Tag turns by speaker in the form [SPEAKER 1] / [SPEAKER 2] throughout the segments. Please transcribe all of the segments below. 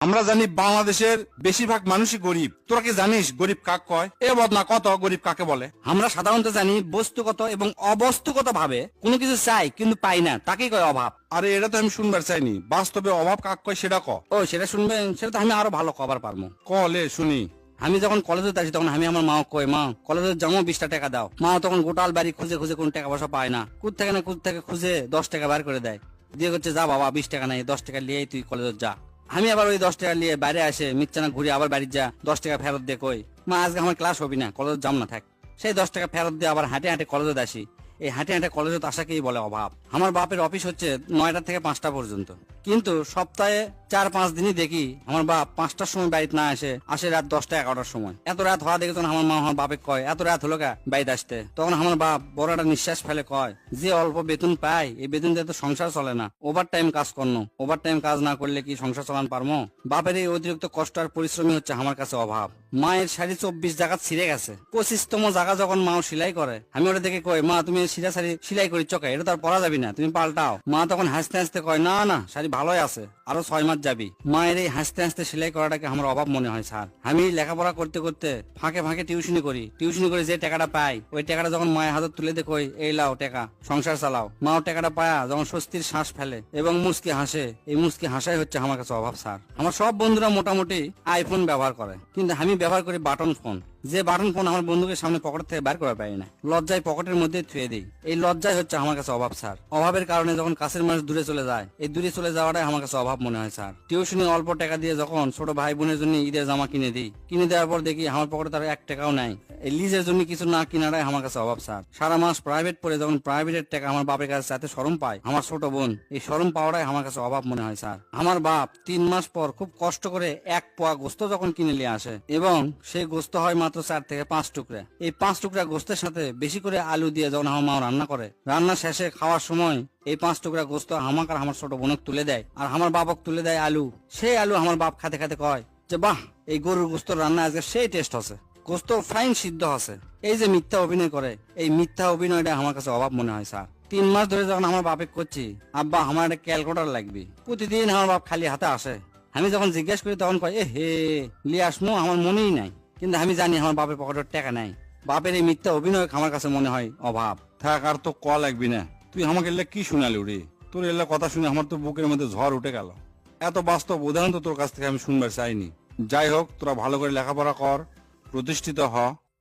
[SPEAKER 1] আমরা জানি বাংলাদেশের বেশিরভাগ মানুষই গরিব। তোরা কি জানিস গরিব কাক কয়? এ বদনা কত গরিব কাকে বলে?
[SPEAKER 2] আমরা সাধারণত জানি বস্তুগত এবং অবস্তুগত ভাবে কোনো কিছু চাই কিন্তু পাই না, তাকেই কয় অভাব।
[SPEAKER 1] আরে এটা তো আমি শুনবার চাইনি, বাস্তবে অভাব কাক কয় সেটা ক।
[SPEAKER 2] ও সেটা শুনবেন, সেটা তো আমি আরো ভালো কবার পারবো।
[SPEAKER 1] কলে শুনি।
[SPEAKER 2] আমি যখন কলেজে আসি তখন আমি আমার মা কই, মা কলেজে যাবো 20টা টাকা দাও। মা তখন গোটাল বাড়ি খুঁজে খুঁজে কোন টাকা পয়সা পায় না, কুদ থেকে না কুদ থেকে খুঁজে 10 টাকা বার করে দেয়, দিয়ে করছে যা বাবা 20 টাকা নাই, 10 টাকা নিয়েই তুই কলেজে যা। আমি আবার ওই 10 টাকা নিয়ে বাইরে আসে মিচ্ছানা ঘুরে আবার বাড়ি যা, 10 টাকা ফেরত দিয়ে কই মা আজকে আমার ক্লাস হবি না, কলেজে যাম না থাক। সেই 10 টাকা ফেরত দিয়ে আবার হাঁটে হাঁটে কলেজে আসি। এই হাঁটে হাঁটে কলেজে আসাকেই বলে অভাব। আমার বাপের অফিস হচ্ছে 9টা থেকে 5টা পর্যন্ত, কিন্তু সপ্তাহে 4-5 দিনই দেখি আমার বাপ 5টার সময় বাড়িতে না আসে রাত 10টা 11টার সময়। এত রাত হওয়া দেখে তখন আমার মা আমার বাপে কয় এত রাত হলো কা বাড়িতে আসতে। তখন আমার বাপ বড় একটা নিঃশ্বাস ফেলে কয়, যে অল্প বেতন পায় এই বেতন দিয়ে তো সংসার চলে না, ওভার টাইম কাজ করনো, ওভার টাইম কাজ না করলে কি সংসার চালান পারমো? বাপের এই অতিরিক্ত কষ্ট আর পরিশ্রমী হচ্ছে আমার কাছে অভাব। মায়ের শাড়ি 24 জায়গা ছিঁড়ে গেছে, 25তম জায়গা যখন মাও সেলাই করে, আমি ওটা দেখে কই মা তুমি সিরা শাড়ি সেলাই করি চকে, এটা তো আর পরা যাবি না, তুমি পাল্টাও। মা তখন হাসতে হাসতে কয় না না শাড়ি ভালোই আছে, আরো 6 মাস যাবি। মায়ের এই হাসতে হাসতে সেলাই করাটাকে আমার অভাব মনে হয় স্যার। আমি লেখাপড়া করতে করতে ফাঁকে ফাঁকে টিউশনি করে যে টাকাটা পাই ওই টাকাটা যখন মায়ের হাতে তুলে দে কই এই লাও টাকা, সংসার চালাও। মাও টাকাটা পায়া যখন স্বস্তির শ্বাস ফেলে এবং মুচকি হাসে, এই মুচকি হাসাই হচ্ছে আমার কাছে অভাব স্যার। আমার সব বন্ধুরা মোটামুটি আইফোন ব্যবহার করে, কিন্তু আমি ব্যবহার করি বাটন ফোন। যে বাটন ফোন আমার বন্ধুকে সামনে পকেট থেকে বার করে পারি না, লজ্জায় পকেটের মধ্যে থুয়ে দিই। এই লজ্জায় হচ্ছে আমার কাছে অভাব স্যার। অভাবের কারণে যখন কাছের মানুষ দূরে চলে যায়, এই দূরে চলে যাওয়াটাই আমার কাছে অভাব মনে হয় স্যার। টিউশনি অল্প টাকা দিয়ে যখন ছোট ভাই বোনের জন্য ঈদের জামা কিনে দিই, কিনে দেওয়ার পর দেখি আমার পকেটে তার 1 টাকাও নাই। এই লিজের জন্য কিছু না কিনাটাই আমার কাছে অভাব স্যার। সারা মাস প্রাইভেট পড়ে যখন প্রাইভেটের টাকা আমার বাপের কাছে চাইতে শরম পায় আমার ছোট বোন, এই শরম পাওয়াটাই আমার কাছে অভাব মনে হয় স্যার। আমার বাপ 3 মাস পর খুব কষ্ট করে 1 পোয়া গোস্ত যখন কিনে নিয়ে আসে এবং সেই গোস্ত হয় মাত্র 4 থেকে 5 টুকরা, এই 5 টুকরা গোস্তের সাথে বেশি করে আলু দিয়ে যখন আমার মা রান্না করে, রান্না শেষে খাওয়ার সময় এই 5 টুকরা গোস্ত আমাকে আর আমার ছোট বোনক তুলে দেয়, আর আমার বাপক তুলে দেয় আলু। সেই আলু আমার বাপ খাতে খাতে কয় যে বাহ এই গরুর গোস্ত রান্না আজকে সেই টেস্ট আছে, গোস্ত ফাইন সিদ্ধ আছে। এই যে মিথ্যা অভিনয় করে, এই মিথ্যা অভিনয়টা আমার কাছে অভাব মনে হয় স্যার। 3 মাস ধরে যখন আমার বাপে করছি আব্বা আমার একটা ক্যালকুলেটর লাগবে, প্রতিদিন আমার বাপ খালি হাতে আসে। আমি যখন জিজ্ঞেস করি তখন কয় এ হে লিয়ে আসমো, আমার মনেই নাই। কিন্তু আমি জানি আমার বাপের পকেটের টাকা নাই। বাপের এই মিথ্যা অভিনয় আমার কাছে মনে হয় অভাব।
[SPEAKER 1] থাক আর তো ক লাগবি না, তুই আমাকে এলে কি শুনালি রে? তোর এলে কথা শুনে আমার তো বুকের মধ্যে ঝড় উঠে গেল। এত বাস্তব উদাহরণ তো তোর কাছ থেকে আমি শুনবার চাইনি। যাই হোক, তোরা ভালো করে লেখাপড়া কর, প্রতিষ্ঠিত হ।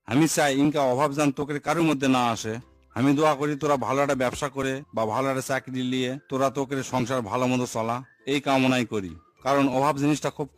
[SPEAKER 1] আমি চাই ইনকা অভাব জান তোকে কারোর মধ্যে না আসে। আমি দোয়া করি তোরা ভালো একটা ব্যবসা করে বা ভালো একটা চাকরি নিয়ে তোরা তোকে সংসার ভালো মতো চলা, এই কামনাই করি। কারণ অভাব জিনিসটা খুব